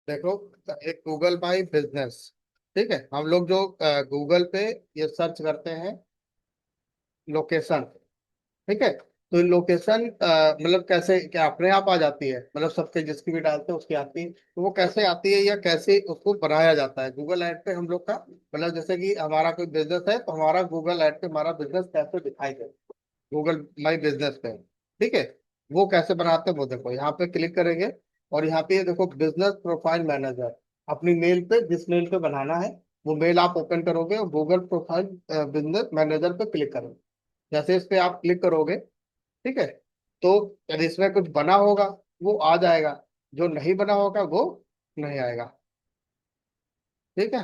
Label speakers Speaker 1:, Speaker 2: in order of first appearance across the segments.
Speaker 1: देखो, एक Google my business. ठीक है, हम लोग जो गूगल पे ये सर्च करते हैं लोकेशन। ठीक है, तो लोकेशन मतलब कैसे, क्या अपने आप आ जाती है? मतलब सबके जिसकी भी डालते हैं उसकी आती है, तो वो कैसे आती है या कैसे उसको बनाया जाता है गूगल ऐड पे हम लोग का? मतलब जैसे कि हमारा कोई बिजनेस है तो हमारा गूगल ऐड पे हमारा बिजनेस कैसे दिखाई दे, गूगल माई बिजनेस पे। ठीक है, वो कैसे बनाते हैं वो देखो, यहाँ पे क्लिक करेंगे और यहाँ पे ये देखो बिजनेस प्रोफाइल मैनेजर। अपनी मेल पे, जिस मेल पे बनाना है वो मेल आप ओपन करोगे और गूगल प्रोफाइल बिजनेस मैनेजर पे क्लिक करोगे। जैसे इस पे आप क्लिक करोगे, ठीक है, तो यदि इसमें कुछ बना होगा वो आ जाएगा, जो नहीं बना होगा वो नहीं आएगा। ठीक है,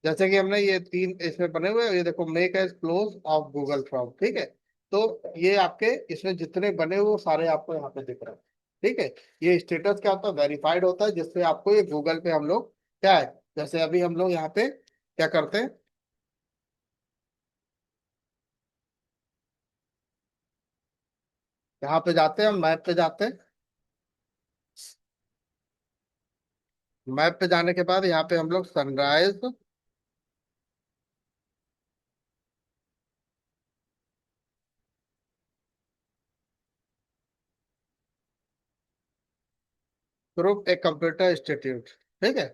Speaker 1: जैसे कि हमने ये तीन इसमें बने हुए हैं, ये देखो make as close of Google from. ठीक है, तो ये आपके इसमें जितने बने हुए वो सारे आपको यहाँ पे दिख रहे हैं। ठीक है, ये स्टेटस क्या होता है? वेरीफाइड होता है, जिससे आपको ये गूगल पे हम लोग क्या है, जैसे अभी हम लोग यहाँ पे क्या करते हैं, यहाँ पे जाते हैं, हम मैप पे जाते हैं। मैप पे जाने के बाद यहाँ पे हम लोग sunrise group a computer institute, ठीक है,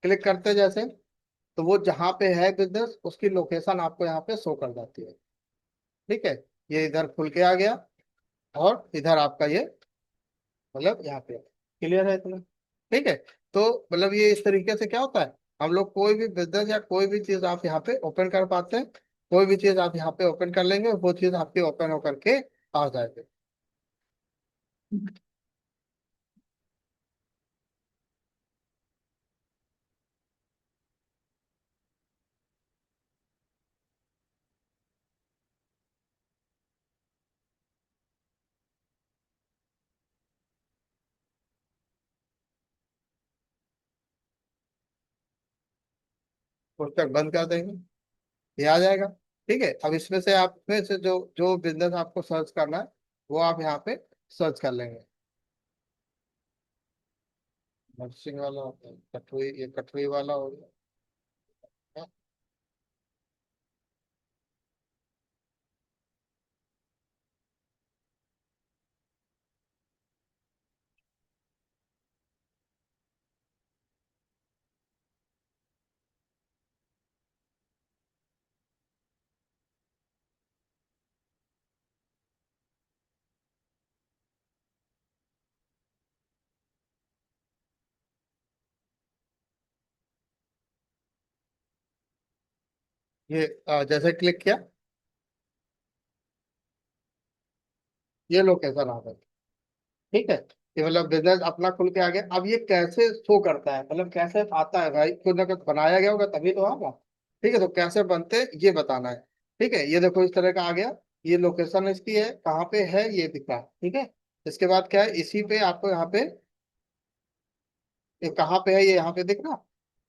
Speaker 1: क्लिक करते हैं जैसे, तो वो जहाँ पे है बिजनेस उसकी लोकेशन आपको यहाँ पे शो कर जाती है। ठीक है, ये इधर खुल के आ गया और इधर आपका ये मतलब यहाँ पे क्लियर है इतना। ठीक है, तो मतलब ये इस तरीके से क्या होता है, हम लोग कोई भी बिजनेस या कोई भी चीज आप यहाँ पे ओपन कर पाते हैं। कोई भी चीज आप यहाँ पे ओपन कर लेंगे वो चीज आपकी ओपन होकर के आ जाएगी। पुस्तक बंद कर देंगे, ये आ जाएगा। ठीक है, अब इसमें से आप में से जो जो बिजनेस आपको सर्च करना है वो आप यहाँ पे सर्च कर लेंगे। नर्सिंग वाला होता है, कटुई, ये कटुई वाला हो गया। ये जैसे क्लिक किया, ये लोकेशन आ गई। ठीक है, ये मतलब बिजनेस अपना खुल के आ गया। अब ये कैसे शो करता है, मतलब कैसे आता है भाई, खुद अगर बनाया गया होगा तभी तो आगा। ठीक है, तो कैसे बनते हैं ये बताना है। ठीक है, ये देखो इस तरह का आ गया, ये लोकेशन इसकी है, कहाँ पे है ये दिख रहा है। ठीक है, इसके बाद क्या है, इसी पे आपको यहाँ पे ये कहाँ पे है ये यहाँ पे दिख रहा।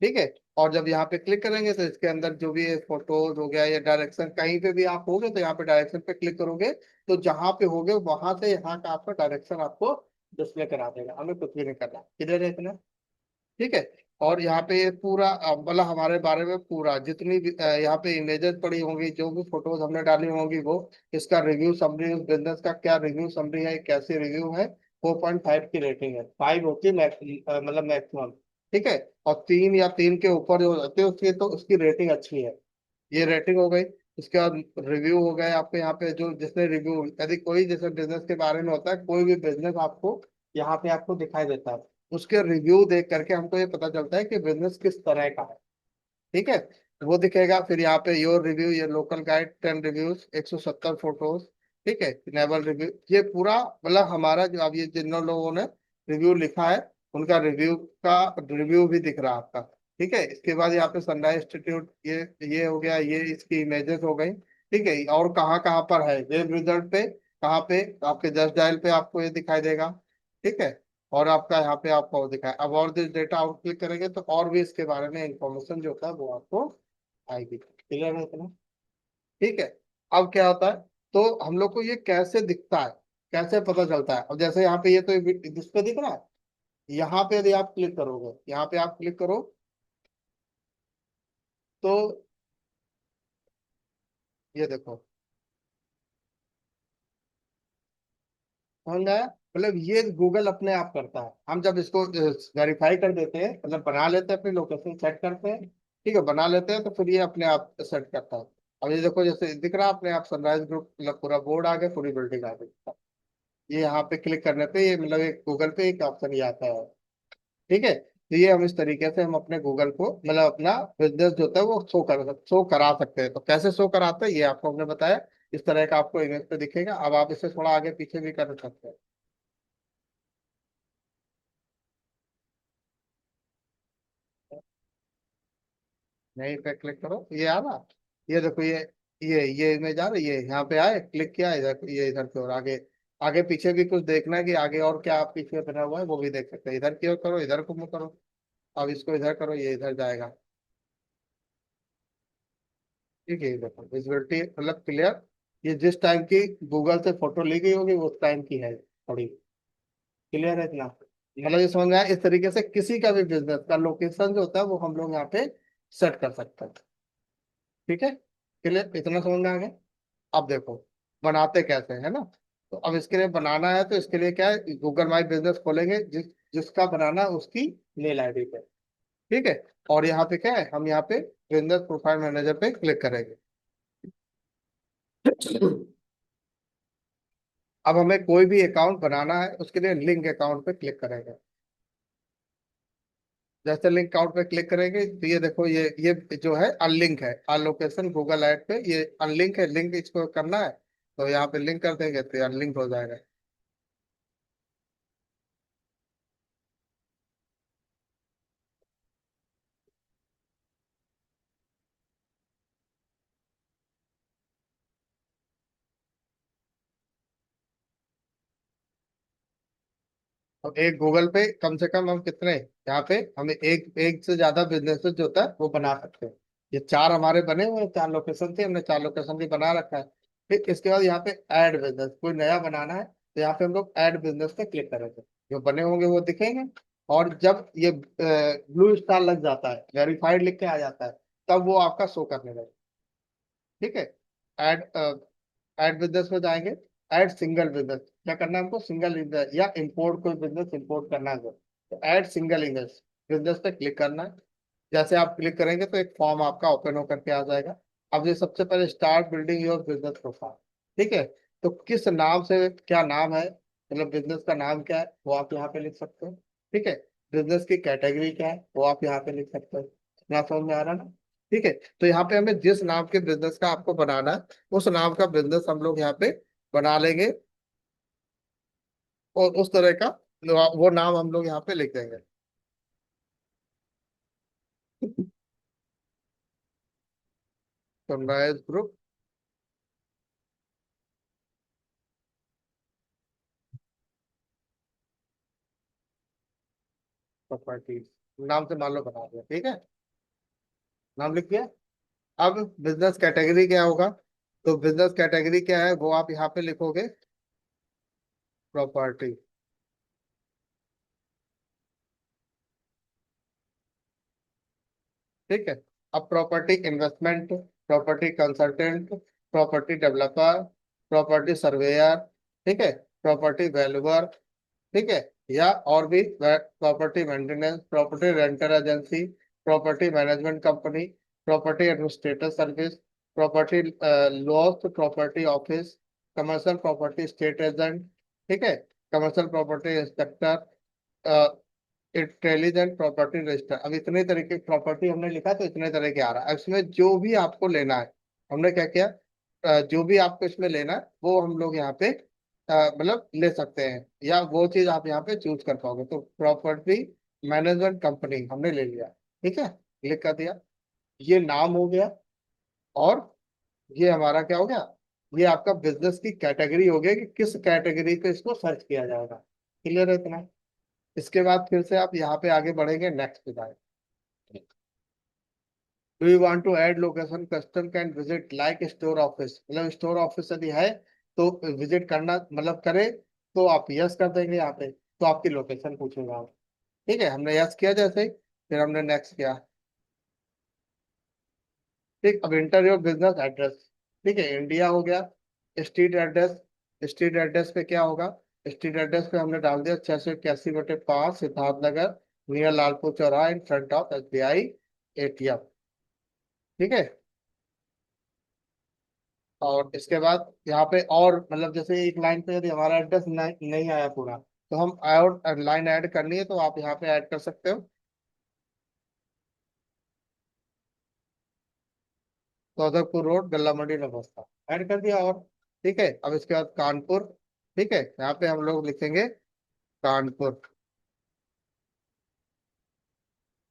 Speaker 1: ठीक है, और जब यहाँ पे क्लिक करेंगे तो इसके अंदर जो भी फोटोज हो गया या डायरेक्शन कहीं पे भी आप होगे तो यहाँ पे डायरेक्शन पे क्लिक करोगे, तो जहाँ पे होगे वहां से यहाँ का आपका डायरेक्शन आपको डिस्प्ले करा देगा। हमें कुछ भी नहीं करना, किधर है इतना। ठीक है, और यहाँ पे ये पूरा मतलब हमारे बारे में पूरा जितनी भी यहाँ पे इमेजेस पड़ी होंगी, जो भी फोटोज हमने डाली होंगी वो, इसका रिव्यू समरी, उस बिजनेस का क्या रिव्यू समरी है, कैसे रिव्यू है। 4.5 की रेटिंग है, 5 होती है मतलब मैक्सिमम। ठीक है, और 3 या 3 के ऊपर जो होते हैं उसकी, तो उसकी रेटिंग अच्छी है। ये रेटिंग हो गई। उसके बाद रिव्यू हो गए आपके यहाँ पे, जो जिसने रिव्यू, यदि कोई जैसे बिजनेस के बारे में होता है, कोई भी बिजनेस आपको यहाँ पे आपको दिखाई देता है, उसके रिव्यू देख करके हमको ये पता चलता है कि बिजनेस किस तरह का है। ठीक है, तो वो दिखेगा। फिर यहाँ पे योर रिव्यू, ये लोकल गाइड 10 रिव्यूज, 170 फोटोज। ठीक है, इनेबल रिव्यू, ये पूरा मतलब हमारा जो अब ये जिन लोगों ने रिव्यू लिखा है उनका रिव्यू का रिव्यू भी दिख रहा है आपका। ठीक है, इसके बाद यहाँ पे सनराइज इंस्टीट्यूट, ये हो गया, ये इसकी इमेजेस हो गई। ठीक है, और कहाँ कहाँ पर है वेब रिजल्ट पे, कहाँ पे आपके जस्ट डायल पे आपको ये दिखाई देगा। ठीक है, और आपका यहाँ पे आपको दिखा है। अब और दिस डेटा आउट क्लिक करेंगे तो और भी इसके बारे में इंफॉर्मेशन जो होता है वो आपको आएगी। क्लियर है इतना? ठीक है, अब क्या होता है, तो हम लोग को ये कैसे दिखता है, कैसे पता चलता है? अब जैसे यहाँ पे ये तो जिस पे दिख रहा है, यहाँ पे यदि आप क्लिक करोगे, यहाँ पे आप क्लिक करो तो ये देखो, समझ में आया? मतलब ये गूगल अपने आप करता है। हम जब इसको वेरीफाई कर देते हैं, मतलब बना लेते हैं, अपनी लोकेशन सेट करते हैं, ठीक है, बना लेते हैं, तो फिर ये अपने आप सेट करता है। अब ये देखो, जैसे दिख रहा है अपने आप सनराइज ग्रुप, मतलब पूरा बोर्ड आ गया, पूरी बिल्डिंग आ गई। ये यहाँ पे क्लिक करने पे ये मतलब एक गूगल पे एक ऑप्शन ये आता है। ठीक है, तो ये हम इस तरीके से हम अपने गूगल को, मतलब अपना बिजनेस जो होता है वो शो करा सकते हैं। तो कैसे शो कराते हैं ये आपको हमने बताया। इस तरह का आपको इमेज पे दिखेगा। अब आप इसे थोड़ा आगे पीछे भी कर सकते हैं। यहीं पे क्लिक करो, ये आ रहा, ये देखो, ये इमेज आ रही है, यहाँ पे आए, क्लिक किया, इधर ये इधर की ओर आगे, आगे पीछे भी कुछ देखना है कि आगे और क्या आप पीछे बना हुआ है वो भी देख सकते हैं। इधर की ओर करो, इधर को मुंह करो, अब इसको इधर करो, ये इधर जाएगा। ठीक है, ये देखो विजिबिलिटी मतलब क्लियर। ये जिस टाइम की गूगल से फोटो ली गई होगी वो उस टाइम की है थोड़ी। क्लियर है इतना? मतलब ये समझ में आया? इस तरीके से किसी का भी बिजनेस का लोकेशन जो होता है वो हम लोग यहाँ पे सेट कर सकते हैं। ठीक है, क्लियर, इतना समझ में आ गया? अब देखो बनाते कैसे है ना। तो अब इसके लिए बनाना है, तो इसके लिए क्या है, गूगल माई बिजनेस खोलेंगे, जिसका बनाना है उसकी मेल आईडी पे। ठीक है, और यहाँ पे क्या है, हम यहाँ पे बिजनेस प्रोफाइल मैनेजर पे क्लिक करेंगे। अब हमें कोई भी अकाउंट बनाना है, उसके लिए लिंक अकाउंट पे क्लिक करेंगे। जैसे लिंक अकाउंट पे क्लिक करेंगे तो ये देखो, ये जो है अनलिंक है, लोकेशन गूगल ऐड पे ये अनलिंक है, लिंक इसको करना है, तो यहाँ पे लिंक कर देंगे तो अनलिंक हो जाएगा। अब एक गूगल पे कम से कम हम कितने, यहाँ पे हमें एक एक से ज्यादा बिजनेसेस जो होता है वो बना सकते हैं। ये चार हमारे बने हुए हैं, चार लोकेशन थी, हमने चार लोकेशन भी बना रखा है। फिर इसके बाद यहाँ पे ऐड बिजनेस, कोई नया बनाना है तो यहाँ पे हम लोग ऐड बिजनेस पे क्लिक करेंगे, जो बने होंगे वो दिखेंगे। और जब ये ब्लू स्टार लग जाता है, वेरीफाइड लिख के आ जाता है, तब वो आपका शो करने लगेगा। ठीक है, ऐड ऐड बिजनेस में जाएंगे। ऐड सिंगल बिजनेस, क्या करना है हमको, सिंगल बिजनेस या इंपोर्ट, कोई बिजनेस इंपोर्ट करना है तो ऐड सिंगल बिजनेस बिजनेस पे क्लिक करना है। जैसे आप क्लिक करेंगे तो एक फॉर्म आपका ओपन होकर के आ जाएगा। अब ये सबसे पहले start building your business profile. ठीक है, तो किस नाम से, क्या नाम है, मतलब बिजनेस का नाम क्या है वो आप यहाँ पे लिख सकते हो। ठीक है, बिजनेस की कैटेगरी क्या है वो आप यहाँ पे लिख सकते हो। इतना समझ में आ रहा है ना? ठीक है, तो यहाँ पे हमें जिस नाम के बिजनेस का आपको बनाना है उस नाम का बिजनेस हम लोग यहाँ पे बना लेंगे, और उस तरह का वो नाम हम लोग यहाँ पे लिख देंगे। सनराइज ग्रुप प्रॉपर्टीज नाम से मान लो बना दिया। ठीक है, नाम लिख दिया। अब बिजनेस कैटेगरी क्या होगा, तो बिजनेस कैटेगरी क्या है वो आप यहाँ पे लिखोगे, प्रॉपर्टी। ठीक है, अब property investment, property consultant, property developer, property surveyor, ठीक है, प्रॉपर्टी वैल्यूअर, ठीक है, या और भी property maintenance, property rental agency, property management company, property administrator service, property loss property office, commercial property state agent, ठीक है, commercial property inspector, intelligent property register. अब इतने तरह की प्रॉपर्टी हमने लिखा तो इतने तरह के आ रहा है। अब इसमें जो भी आपको लेना है, हमने क्या किया, जो भी आपको इसमें लेना है वो हम लोग यहाँ पे मतलब ले सकते हैं, या वो चीज आप यहाँ पे चूज कर पाओगे। तो प्रॉपर्टी मैनेजमेंट कंपनी हमने ले लिया। ठीक है, क्लिक कर दिया, ये नाम हो गया, और ये हमारा क्या हो गया, ये आपका बिजनेस की कैटेगरी हो गया कि किस कैटेगरी पे इसको सर्च किया जाएगा। क्लियर है इतना? इसके बाद फिर से आप यहाँ पे आगे बढ़ेंगे, नेक्स्ट पे जाएंगे। Do you want to add location custom can visit like store office, मतलब स्टोर ऑफिस यदि है तो विजिट करना, मतलब करे तो आप यस कर देंगे यहाँ पे, तो आपकी लोकेशन पूछेगा। ठीक है, हमने यस किया जैसे ही, फिर हमने नेक्स्ट किया। ठीक, अब इंटर योर बिजनेस एड्रेस। ठीक है, इंडिया हो गया। स्ट्रीट एड्रेस, स्ट्रीट एड्रेस पे क्या होगा? स्ट्रीट एड्रेस पे हमने डाल दिया 681/5 सिद्धार्थ नगर, नियर लालपुर चौराहा, in front of SBI ATM। ठीक है, और इसके बाद यहाँ पे और मतलब जैसे एक लाइन पे यदि हमारा एड्रेस नहीं आया पूरा, तो हम और लाइन ऐड करनी है तो आप यहाँ पे ऐड कर सकते हो। सौदरपुर रोड, गल्ला मंडी, नमस्ता, ऐड कर दिया। और ठीक है, अब इसके बाद कानपुर। ठीक है, यहाँ पे हम लोग लिखेंगे कानपुर,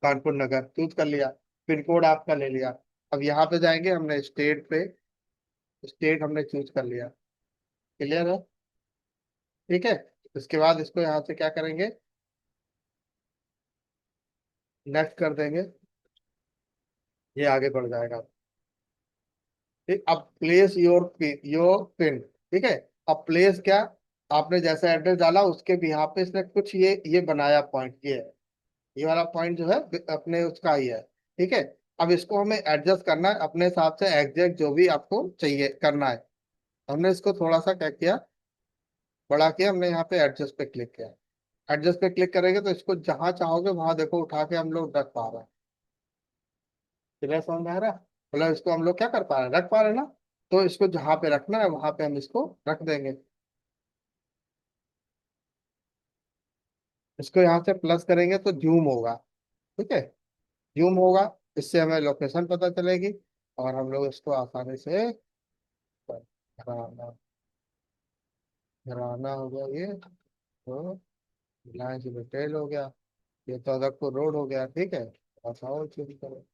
Speaker 1: कानपुर नगर चूज कर लिया। पिन कोड आपका ले लिया। अब यहाँ पे जाएंगे, हमने स्टेट पे, स्टेट हमने चूज कर लिया। क्लियर है? ठीक है, इसके बाद इसको यहाँ से क्या करेंगे, नेक्स्ट कर देंगे, ये आगे बढ़ जाएगा। ठीक, अब प्लेस योर पिन। ठीक है, अब प्लेस क्या, आपने जैसा एड्रेस डाला उसके भी यहाँ पे इसने कुछ ये बनाया पॉइंट, ये है, ये वाला पॉइंट जो है अपने उसका ही है। ठीक है, अब इसको हमें एडजस्ट करना है अपने हिसाब से, एग्जैक्ट जो भी आपको चाहिए करना है। हमने इसको थोड़ा सा क्या किया, बढ़ा के हमने यहाँ पे एडजस्ट पे क्लिक किया। एडजस्ट पे क्लिक करेंगे तो इसको जहां चाहोगे वहां देखो उठा के हम लोग रख पा रहे हैं। क्लियर समझ में आ रहा है? मतलब इसको हम लोग क्या कर पा रहे हैं, रख पा रहे हैं ना। तो इसको जहां पे रखना है वहां पे हम इसको रख देंगे। इसको यहाँ से प्लस करेंगे तो जूम होगा। ठीक है, जूम होगा, इससे हमें लोकेशन पता चलेगी, और हम लोग इसको आसानी से घराना, घराना हो गया ये, तो रिलायंस रिटेल हो गया, ये तोदकपुर रोड हो गया। ठीक है, और चूज करो,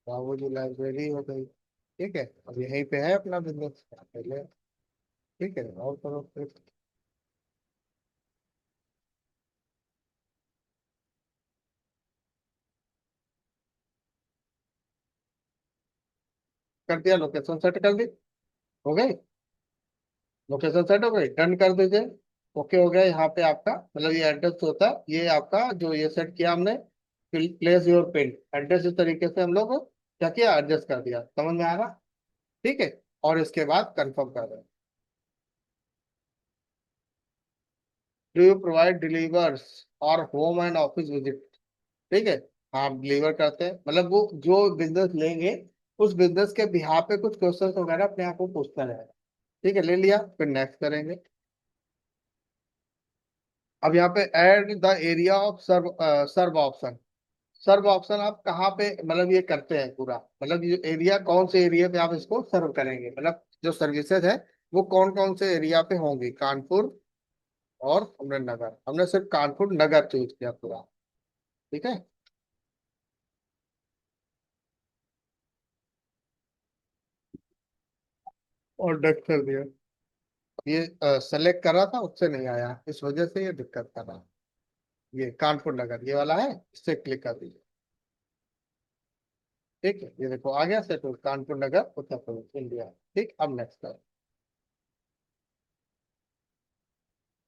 Speaker 1: बाबूजी लाइब्रेरी हो गई। ठीक है, अब यहीं पे है अपना बिजनेस पहले। ठीक है, और करो फिर। कर दिया, लोकेशन सेट कर दी, हो गई, लोकेशन सेट हो गई, डन कर दीजिए। ओके हो गया, यहाँ पे आपका मतलब ये एड्रेस होता है, ये आपका जो ये सेट किया हमने, प्लेस योर पिन एड्रेस, इस तरीके से हम लोग क्या किया, एडजस्ट कर दिया। समझ में आ रहा? ठीक है, और इसके बाद कंफर्म कर दें। डू यू प्रोवाइड डिलीवर्स और होम एंड ऑफिस विजिट? ठीक है, हाँ डिलीवर करते हैं, मतलब वो जो बिजनेस लेंगे उस बिजनेस के बिहार पे कुछ क्वेश्चन वगैरह अपने आप को पूछता रहेगा। ठीक है, ले लिया, फिर नेक्स्ट करेंगे। अब यहाँ पे add the area of serve, serve option. Serve option आप कहाँ पे मतलब ये करते हैं पूरा, मतलब ये एरिया कौन से एरिया पे आप इसको सर्व करेंगे, मतलब जो सर्विसेज है वो कौन कौन से एरिया पे होंगी। कानपुर और हमने नगर, हमने सिर्फ कानपुर नगर चूज किया पूरा। ठीक है, और डन कर दिया। ये सेलेक्ट कर रहा था उससे नहीं आया, इस वजह से ये दिक्कत कर रहा है। ये कानपुर नगर ये वाला है, इससे क्लिक कर दीजिए। ठीक है, ये देखो आ गया सेट, कानपुर नगर, उत्तर प्रदेश, इंडिया। ठीक, अब नेक्स्ट कर।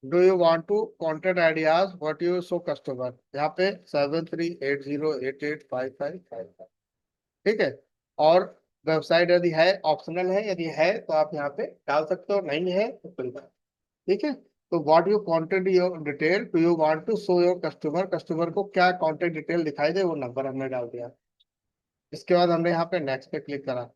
Speaker 1: Do you want to contact ideas what you show customer, यहाँ पे 7380885555। ठीक है, और वेबसाइट यदि है ऑप्शनल है, यदि है तो आप यहाँ पे डाल सकते हो, नहीं है तो कोई बात। ठीक है, तो what you contact your detail, do you want to show your customer, customer को क्या कॉन्टेक्ट डिटेल दिखाई दे, वो नंबर हमने डाल दिया। इसके बाद हमने यहाँ पे नेक्स्ट पे क्लिक करा।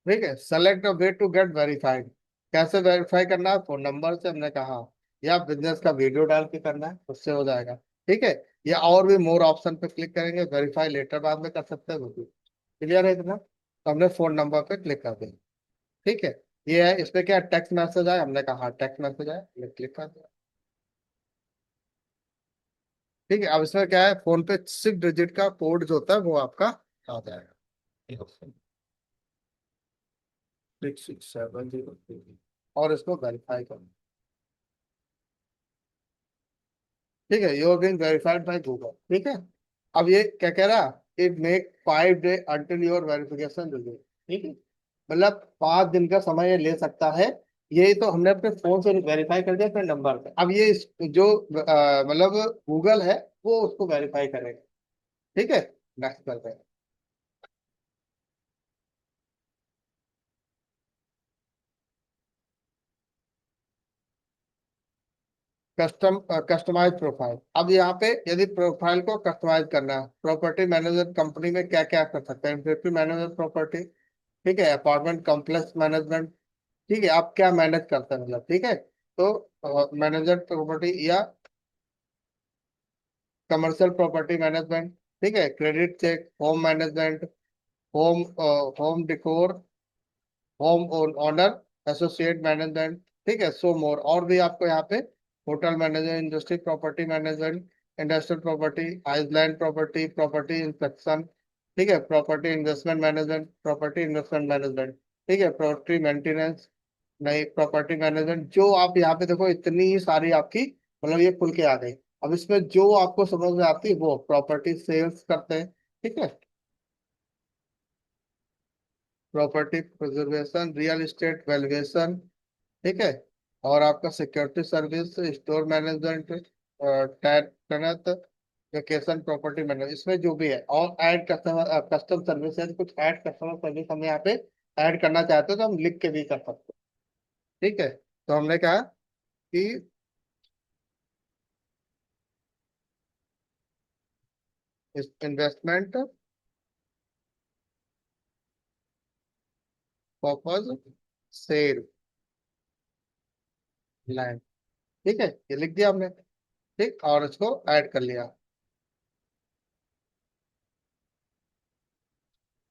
Speaker 1: ठीक है, select a way to get verified. कैसे वेरीफाई करना है, फोन नंबर से हमने कहा, या बिजनेस का वीडियो डाल के करना है, उससे हो जाएगा। ठीक है, या और भी मोर ऑप्शन पे क्लिक करेंगे, वेरीफाई लेटर बाद में कर सकते हैं वो भी। क्लियर है इतना? तो हमने फोन नंबर पे क्लिक कर दिया। ठीक है, ये है, इस पे क्या टेक्स्ट मैसेज आया, हमने कहा टेक्स्ट मैसेज आया, हमने क्लिक कर दिया। ठीक है, अब इसमें क्या है, फोन पे 6 डिजिट का कोड जो होता है वो आपका आ जाएगा, 6670, और इसको वेरीफाई करो। ठीक है, you being verified by Google. ठीक है, अब ये क्या कह रहा है, it make 5 day until your verification review. ठीक है, मतलब 5 दिन का समय ये ले सकता है। ये तो हमने अपने फोन से वेरीफाई कर दिया अपने नंबर पे, अब ये जो मतलब गूगल है वो उसको वेरीफाई करेगा। ठीक है, नेक्स्ट करते हैं। Customise profile. अब यहाँ पे यदि प्रोफाइल को कस्टमाइज करना है, प्रॉपर्टी मैनेजर कंपनी में क्या क्या कर सकते हैं, इन्वेंटरी मैनेजर प्रॉपर्टी, ठीक है, अपार्टमेंट कॉम्प्लेक्स मैनेजमेंट, ठीक है, आप क्या मैनेज करते हैं मतलब, ठीक है, तो मैनेजर प्रॉपर्टी या कमर्शियल प्रॉपर्टी मैनेजमेंट, ठीक है, credit check, home management, home home decor, home owner, associate management, ठीक है, सो मोर, और भी आपको यहाँ पे hotel manager, industry property management, industrial property, island property, property inspection, ठीक है, property investment management, property investment management, ठीक है, प्रॉपर्टी मेंटेनेंस, नहीं प्रॉपर्टी मैनेजमेंट, जो आप यहाँ पे देखो इतनी ही सारी आपकी मतलब ये खुल के आ गई। अब इसमें जो आपको समझ में आती है वो प्रॉपर्टी सेल्स करते हैं, ठीक है, property preservation, real estate valuation, ठीक है, और आपका security service, store management, tenant, vacation property management, इसमें जो भी है, और ऐड कस्टमर कस्टम सर्विस है, कुछ ऐड कस्टमर सर्विस हम यहाँ पे ऐड करना चाहते हो तो हम लिख के भी कर सकते हैं। ठीक है, तो हमने कहा कि इन्वेस्टमेंट पर्पज सेल लैंड, ठीक है, ये लिख दिया हमने, ठीक, और इसको ऐड कर लिया।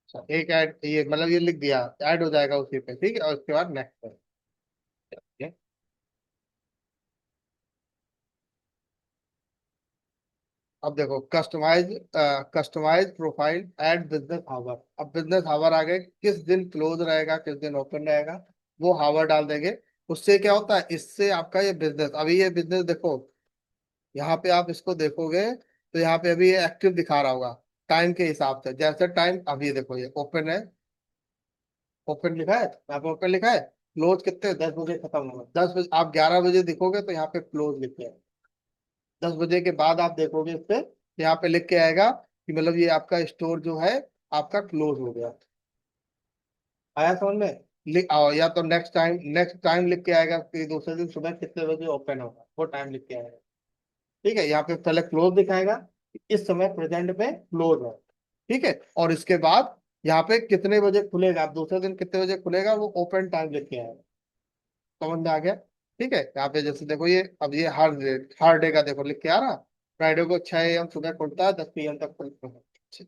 Speaker 1: अच्छा, एक ऐड ये मतलब ये लिख दिया, ऐड हो जाएगा उसी पे, ठीक है, और उसके बाद नेक्स्ट पे। अब देखो customize, customize profile at business hour. अब बिजनेस हावर आ गए, किस दिन क्लोज रहेगा किस दिन ओपन रहेगा, वो हावर डाल देंगे। उससे क्या होता है, इससे आपका ये बिजनेस, अभी ये बिजनेस देखो, यहाँ पे आप इसको देखोगे तो यहाँ पे अभी ये एक्टिव दिखा रहा होगा टाइम के हिसाब से, जैसे टाइम अभी देखो ये ओपन है, ओपन लिखा है यहाँ पे, ओपन लिखा है, क्लोज कितने 10 बजे खत्म होगा, 10 बजे, आप 11 बजे दिखोगे तो यहाँ पे क्लोज लिखे है। 10 बजे के बाद आप देखोगे इस पे, यहाँ पे लिख के आएगा कि मतलब ये आपका स्टोर जो है आपका क्लोज हो गया। आया समझ में, लिख आओ, या तो नेक्स्ट टाइम लिख के आएगा कि दूसरे दिन सुबह कितने बजे ओपन होगा, वो टाइम लिख के आएगा। ठीक है, यहाँ पे पहले क्लोज दिखाएगा कि इस समय प्रेजेंट में क्लोज है, ठीक है, और इसके बाद यहाँ पे कितने बजे खुलेगा, आप दूसरे दिन कितने बजे खुलेगा वो ओपन टाइम लिख के आएगा। समझ में आ गया। ठीक है, यहाँ पे जैसे देखो ये, अब ये हर डे का देखो लिख के आ रहा, फ्राइडे को 6 AM सुबह खुलता है, 10 PM तक खुलता है,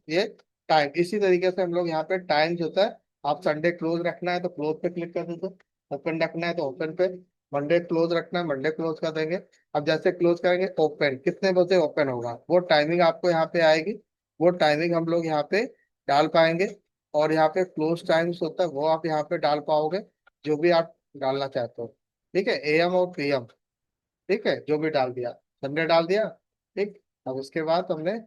Speaker 1: ये टाइम। इसी तरीके से हम लोग यहाँ पे टाइम जो होता है, आप संडे क्लोज रखना है तो क्लोज पे क्लिक कर देते, ओपन रखना है तो ओपन पे, मंडे क्लोज रखना है मंडे क्लोज कर देंगे। अब जैसे क्लोज करेंगे, ओपन कितने बजे ओपन होगा वो टाइमिंग आपको यहाँ पे आएगी, वो टाइमिंग हम लोग यहाँ पे डाल पाएंगे, और यहाँ पे क्लोज टाइम्स होता है वो आप यहाँ पे डाल पाओगे, जो भी आप डालना चाहते हो। ठीक है, AM और PM, ठीक है, जो भी डाल दिया, संडे डाल दिया, ठीक। अब उसके बाद हमने,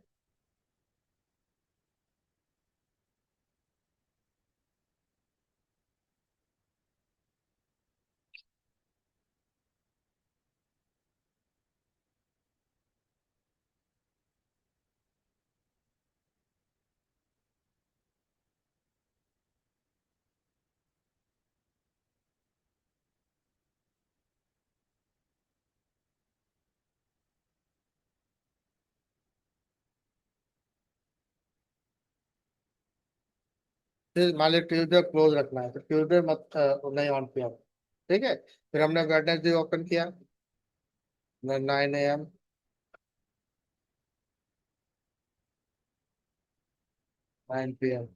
Speaker 1: फिर मान लीजिए ट्यूजडे क्लोज रखना है तो ट्यूजडे मत नहीं ऑन किया, ठीक है, फिर हमने वेडनेसडे ओपन किया 9 AM, 9 PM,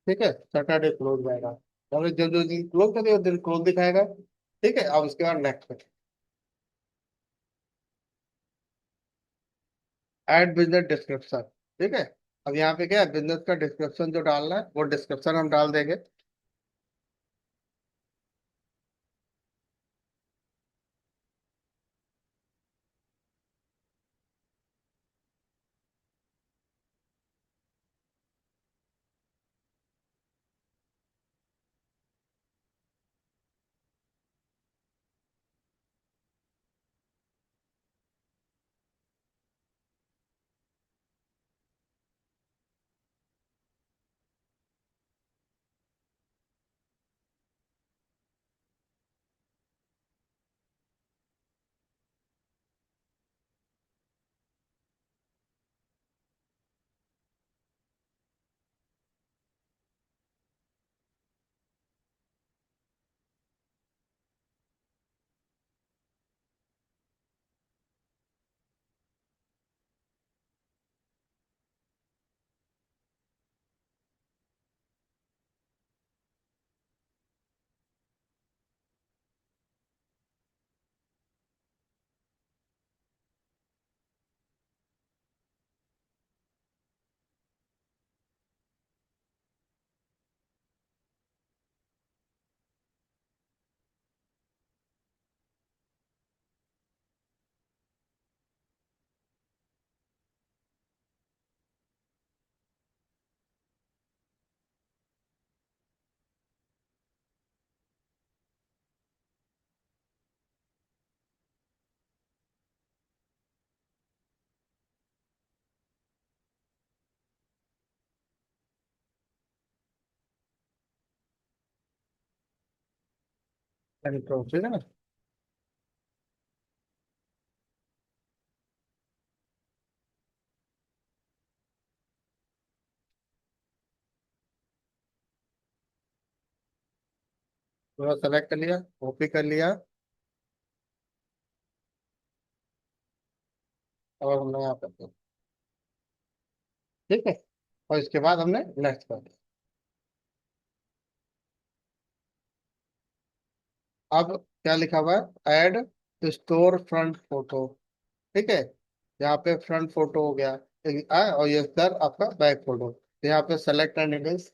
Speaker 1: ठीक है, सैटरडे क्लोज रहेगा, तो हमने जो जो दिन क्लोज कर दिया उस दिन क्लोज दिखाएगा। ठीक है, अब उसके बाद नेक्स्ट। Add business description. ठीक है। अब यहाँ पे क्या है, बिजनेस का डिस्क्रिप्शन जो डालना है वो डिस्क्रिप्शन हम डाल देंगे। इंट्रो, ठीक है ना। पूरा सेलेक्ट कर लिया, कॉपी कर लिया, और हमने यहाँ कर दिया। ठीक है। और इसके बाद हमने नेक्स्ट कर दिया। अब क्या लिखा हुआ है, ऐड स्टोर फ्रंट फोटो। ठीक है। यहाँ पे फ्रंट फोटो हो गया, और ये सर आपका बैक फोटो। यहाँ पे सेलेक्ट एंड इमेज।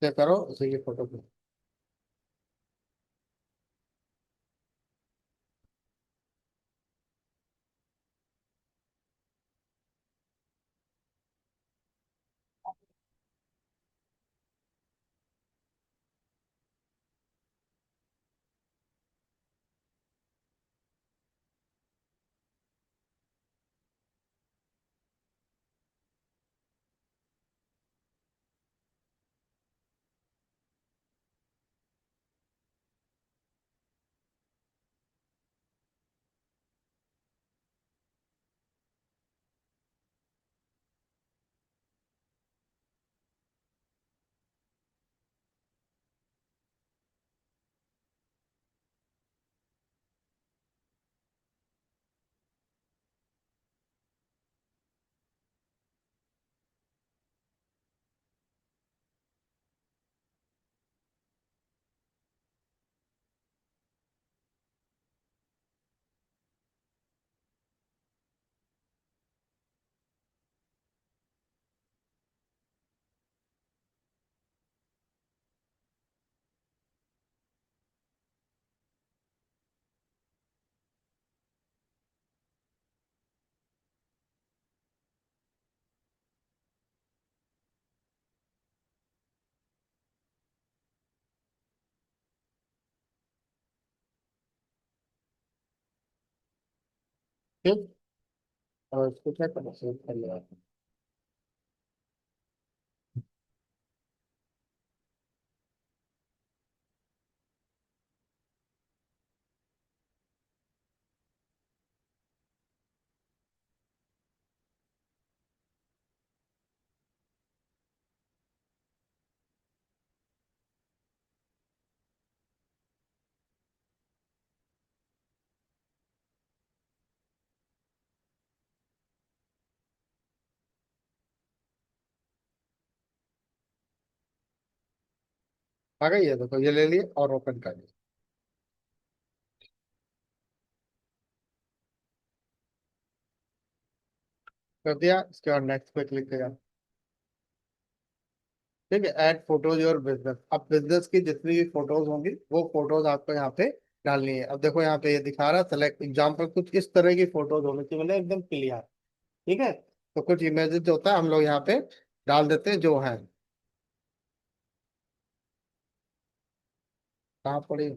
Speaker 1: क्या करो, उसी की फोटो। ठीक। और इसको क्या करना, सेव कर लिया। आ गई है, देखो ये ले लिए और ओपन कर दिया। कर दिया, इसके बाद नेक्स्ट पे क्लिक किया। ठीक है, ऐड फोटोज और बिजनेस। अब बिजनेस की जितनी भी फोटोज होंगी वो फोटोज आपको यहाँ पे डालनी है। अब देखो यहाँ पे ये दिखा रहा है सेलेक्ट एग्जाम्पल, कुछ इस तरह की फोटोज होनी चाहिए, मतलब एकदम क्लियर। ठीक है, तो कुछ इमेजेस जो होता है हम लोग यहाँ पे डाल देते हैं जो है। कहाँ पड़ी?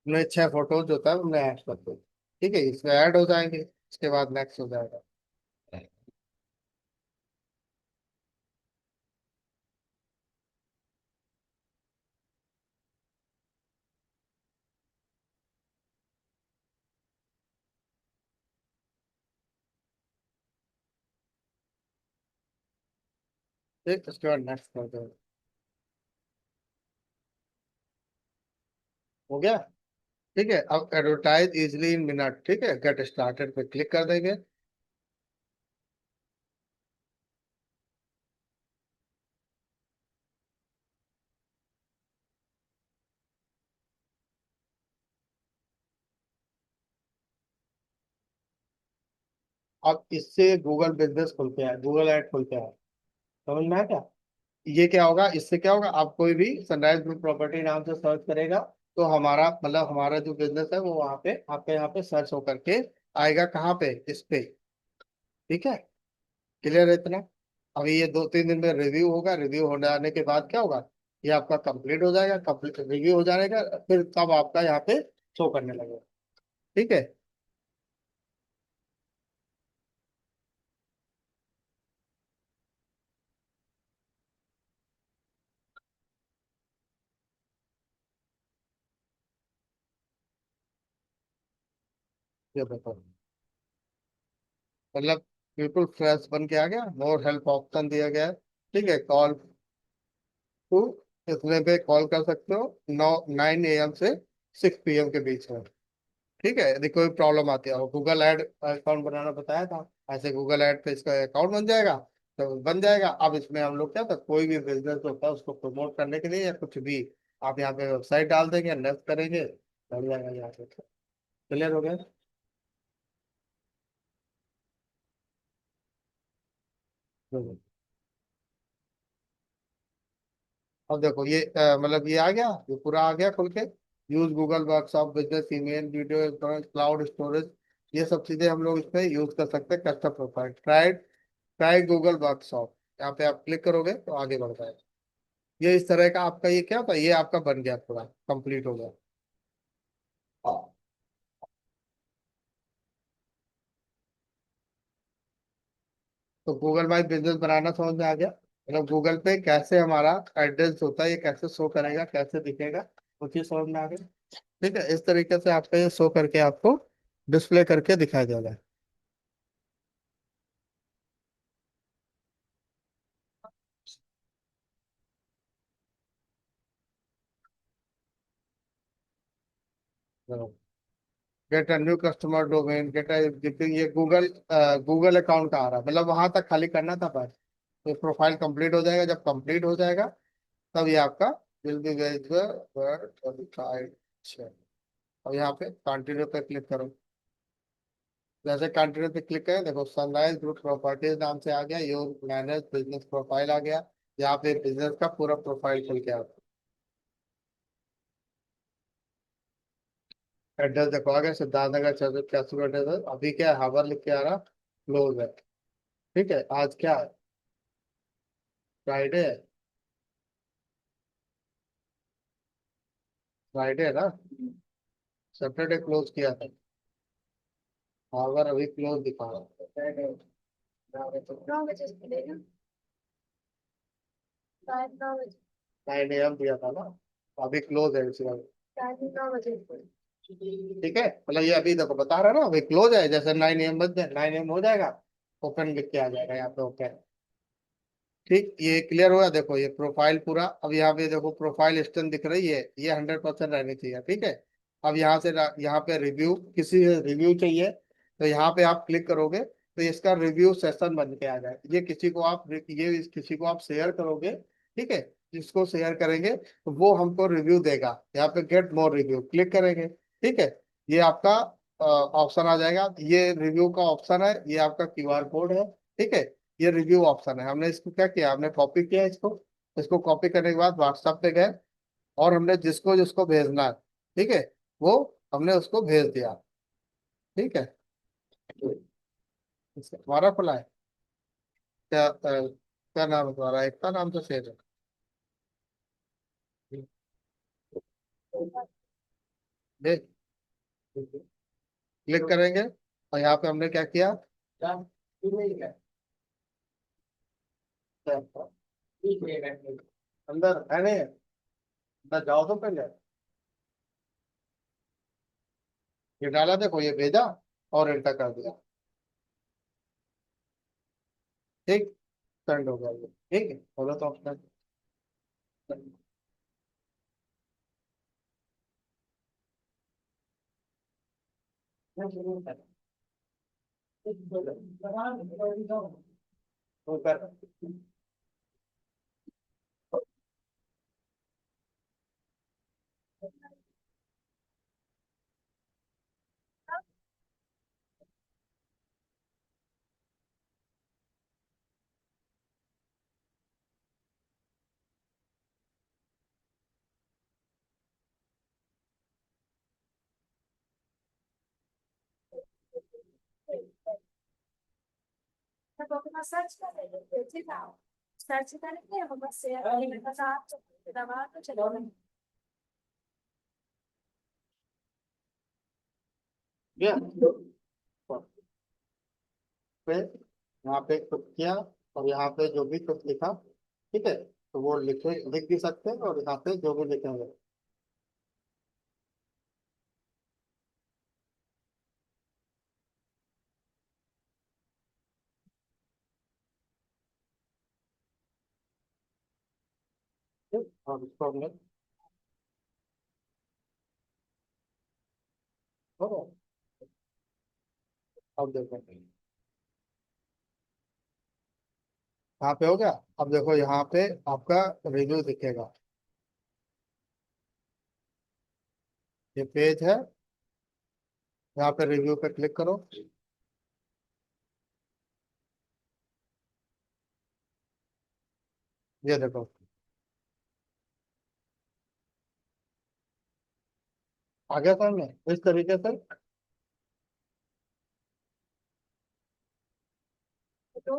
Speaker 1: हमने 6 फोटोज जो होता है हमने ऐड कर दो। ठीक है, इसमें ऐड हो जाएंगे, इसके बाद नेक्स्ट हो जाएगा। ठीक, इसके बाद नेक्स्ट कर दो। हो गया। ठीक है, अब एडवर्टाइज इजिली इन मिनट, ठीक है, गेट स्टार्टेड पे क्लिक कर देंगे। अब इससे गूगल बिजनेस खुलते हैं, गूगल ऐड खुलते हैं। समझ में आया क्या? ये क्या होगा, इससे क्या होगा, आप कोई भी सनराइज ग्रुप प्रॉपर्टी नाम से सर्च करेगा तो हमारा मतलब हमारा जो बिजनेस है वो वहाँ पे आपके यहाँ पे सर्च होकर के आएगा। कहाँ पे? इस पे। ठीक है, क्लियर है इतना? अभी ये 2-3 दिन में रिव्यू होगा, रिव्यू होने आने के बाद क्या होगा, ये आपका कंप्लीट हो जाएगा, कंप्लीट रिव्यू हो जाएगा, फिर तब आपका यहाँ पे शो करने लगेगा। ठीक है, ये बताओ, मतलब बिल्कुल फ्रेश बन के आ गया, मोर हेल्प ऑप्शन दिया गया है। ठीक है, कॉल टू, इसमें पे कॉल कर सकते हो 9 AM से 6 PM के बीच में। ठीक है, यदि कोई प्रॉब्लम आती है, और गूगल ऐड अकाउंट बनाना बताया था, ऐसे गूगल ऐड पे इसका अकाउंट बन जाएगा। तो बन जाएगा, अब इसमें हम लोग क्या था, कोई भी बिजनेस होता है उसको प्रमोट करने के लिए या कुछ भी, आप यहाँ पे वेबसाइट डाल देंगे, नेक्स्ट करेंगे, बन जाएगा यहाँ पे। क्लियर हो गया? हम्म। अब देखो ये मतलब ये आ गया, ये पूरा आ गया खुल के। Use Google workshop business, email, video, cloud storage, ये सब चीजें हम लोग इसमें यूज कर सकते हैं। Custom profile, try Google workshop, यहाँ पे आप क्लिक करोगे तो आगे बढ़ जाएगा। ये इस तरह का आपका ये क्या था, ये आपका बन गया, पूरा कंप्लीट हो गया। तो गूगल माई बिजनेस बनाना समझ में आ गया, मतलब गूगल पे कैसे हमारा एड्रेस होता है, ये कैसे शो करेगा, कैसे दिखेगा, वो चीज समझ में आ गई। ठीक है, इस तरीके से आपका ये शो करके आपको डिस्प्ले करके दिखाई देगा। Get a new customer domain, get ये गूगल गूगल अकाउंट का आ रहा है, मतलब वहां तक खाली करना था बस। तो प्रोफाइल कंप्लीट हो जाएगा, जब कंप्लीट हो जाएगा तब ये आपका विल बी वेरीफाइड। अब यहाँ पे कंटिन्यू पे क्लिक करो। जैसे कंटिन्यू पे क्लिक करें, देखो सनराइज ग्रुप प्रॉपर्टीज नाम से आ गया, योर मैनेज बिजनेस प्रोफाइल आ गया। यहाँ पे बिजनेस का पूरा प्रोफाइल खुल के आता है। एड्रेस देखो आ गया, सिद्धार्थ नगर 681 एड्रेस। अभी क्या है, हावर लिख के आ रहा, क्लोज है। ठीक है, आज क्या है, फ्राइडे है। फ्राइडे है ना, सैटरडे क्लोज किया था। हावर अभी क्लोज दिखा रहा है। 9 बजे से लेना, 9 बजे 9 AM दिया था ना, अभी क्लोज है इसी वक्त। 9 बजे। ठीक है, मतलब ये अभी देखो बता रहा है ना, अभी क्लोज है, जैसे 9 AM बज जाए, 9 AM हो जाएगा ओपन लिख के आ जाएगा यहाँ पे, ओके। ठीक, ये क्लियर हुआ। देखो ये प्रोफाइल पूरा, अब यहाँ पे देखो प्रोफाइल स्टैंड दिख रही है, ये 100% रहनी चाहिए, ठीक है। अब यहाँ से यहाँ पे रिव्यू, किसी रिव्यू चाहिए तो यहाँ पे आप क्लिक करोगे तो इसका रिव्यू सेशन बन के आ जाए। ये किसी को आप, ये किसी को आप शेयर करोगे, ठीक है। जिसको शेयर करेंगे तो वो हमको रिव्यू देगा। यहाँ पे गेट मोर रिव्यू क्लिक करेंगे, ठीक है। ये आपका ऑप्शन आ जाएगा, ये रिव्यू का ऑप्शन है, ये आपका क्यूआर कोड है, ठीक है। ये रिव्यू ऑप्शन है, हमने इसको क्या किया, हमने कॉपी किया इसको। इसको कॉपी करने के बाद व्हाट्सएप पे गए और हमने जिसको जिसको भेजना है, ठीक है, वो हमने उसको भेज दिया, ठीक है। तुम्हारा खुला है क्या? क्या नाम है तुम्हारा? एकता नाम तो सेव है। देख, क्लिक करेंगे और यहाँ पे हमने क्या किया, अंदर है नहीं, अंदर जाओ तो पहले। ये डाला, देखो ये भेजा और एंटर कर दिया, ठीक। सेंड हो गया ये, ठीक है। बोलो तो अपना। तो कर,
Speaker 2: Eu vou começar a te fazer, eu te dá. Certo, tá mesmo, você vai casar, da mata, te dá.
Speaker 1: गया पे, यहाँ पे क्लिक किया और यहाँ पे जो भी कुछ लिखा, ठीक है, तो वो लिखे, लिख भी सकते हैं और यहाँ पे जो भी लिखेंगे। ठीक? और इसको हमने, हो गया। अब देखो यहाँ पे हो गया। अब देखो यहाँ पे आपका रिव्यू दिखेगा, ये पेज है, यहाँ पे रिव्यू पे क्लिक करो। ये देखो आ गया सामने इस तरीके से।
Speaker 2: तो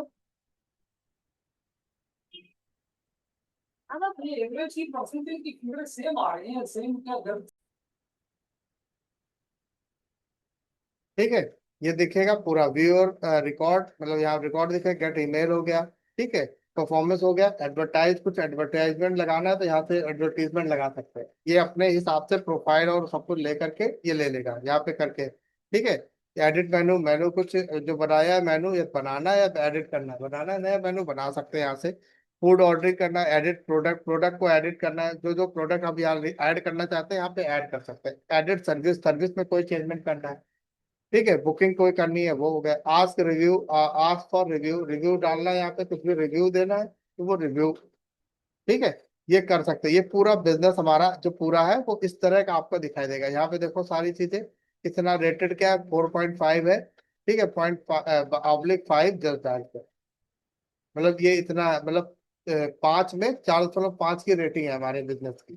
Speaker 2: अब आप ये रेगुलर चीज प्रोसेसिंग की कीमत सेम आ रही है, सेम क्या दर।
Speaker 1: ठीक है, ये दिखेगा पूरा व्यू और रिकॉर्ड, मतलब यहाँ रिकॉर्ड दिखेगा, गेट ईमेल हो गया, ठीक है। परफॉर्मेंस हो गया, एडवर्टाइज, कुछ एडवर्टाइजमेंट लगाना है तो यहाँ से एडवर्टीजमेंट लगा सकते हैं। ये अपने हिसाब से प्रोफाइल और सब कुछ ले करके ये ले लेगा यहाँ पे करके, ठीक है। एडिट मेनू, मेनू कुछ जो बनाया है मेनू, ये बनाना है या एडिट करना है, बनाना है नया मेनू बना सकते हैं यहाँ से। फूड ऑर्डरिंग करना है, एडिट प्रोडक्ट, प्रोडक्ट को एडिट करना है, जो जो प्रोडक्ट आप यहाँ ऐड करना चाहते हैं यहाँ पे ऐड कर सकते हैं। एडिट सर्विस, सर्विस में कोई चेंजमेंट करना है, ठीक है। बुकिंग कोई करनी है वो हो गया। Ask review, ask for review, review डालना है यहाँ पे, कुछ भी रिव्यू देना है तो वो रिव्यू, ठीक है। ये कर सकते हैं। ये पूरा बिजनेस हमारा जो पूरा है वो इस तरह का आपको दिखाई देगा। यहाँ पे देखो सारी चीजें, कितना रेटेड क्या है, 4.5 है, ठीक है। पॉइंट ऑब्लिक 5 जस्ट डाल के, मतलब ये इतना है, मतलब 5 में 4.5 की रेटिंग है हमारे बिजनेस की,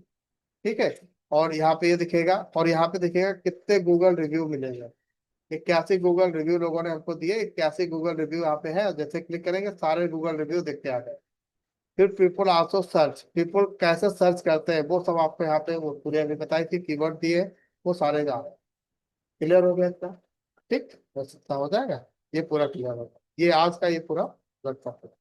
Speaker 1: ठीक है। और यहाँ पे ये दिखेगा, और यहाँ पे दिखेगा कितने गूगल रिव्यू मिलेंगे। 81 गूगल रिव्यू लोगों ने हमको दिए, 81 गूगल रिव्यू यहाँ पे है, और जैसे क्लिक करेंगे सारे गूगल रिव्यू दिख के आ गए। फिर पीपल आल्सो सर्च, पीपल कैसे सर्च करते हैं वो सब आपको यहाँ पे वो पूरे अभी बताई थी, कीवर्ड दिए, वो सारे जा रहे हैं। क्लियर हो गया इतना? ठीक, बस इतना हो जाएगा, ये पूरा क्लियर होगा। ये आज का ये पूरा वर्कशॉप है।